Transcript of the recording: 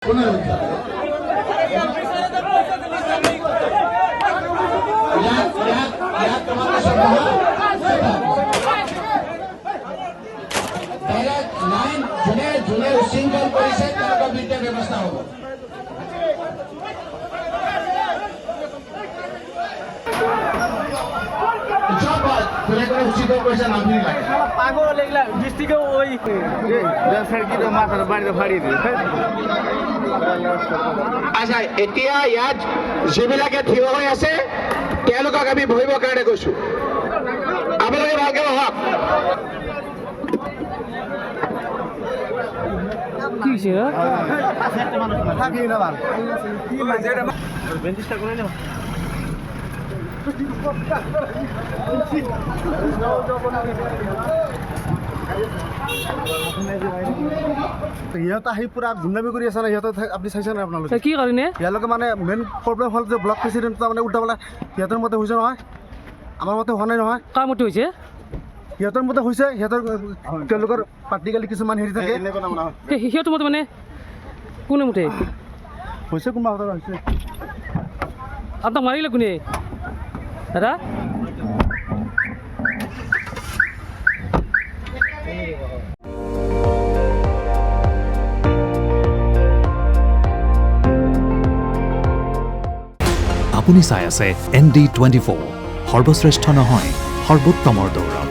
যোনে উশৃংখল কৰিছে তেওঁলোকৰ বিৰুদ্ধে ব্যৱস্থা হ'ব। আচ্ছা, এতিয়া ইয়াত যিবিলাকে থিয় হৈ আছে তেওঁলোকক আমি বহিবৰ কাৰণে কৈছো, আপোনালোকে ভালকে বহক। সিহঁত আহি পুৰা গুণ্ডামি কৰি আছে না, সিহঁত আপুনি চাইছে নাই আপোনালোকে? কি কাৰণে ইয়ালোকে মানে মেইন প্ৰব্লেম হ'ল যে ব্লক প্ৰেচিডেণ্ট মানে উল্টা পেলাই সিহঁতৰ মতে হৈছে নহয়, আমাৰ মতে হোৱা নাই নহয়। কাৰ মতে হৈছে? সিহঁতৰ মতে হৈছে, সিহঁতৰ তেওঁলোকৰ পাৰ্টিকালি কিছুমান হেৰি থাকে। সিহঁতৰ মতে মানে কোনে মতে হৈছে? কোনোবা কথা হৈছে। আপোনাক মাৰিলে কোনে দাদা? আপুনি চাই আছে ND24, সৰ্বশ্ৰেষ্ঠ নহয় সৰ্বোত্তমৰ দৌৰত।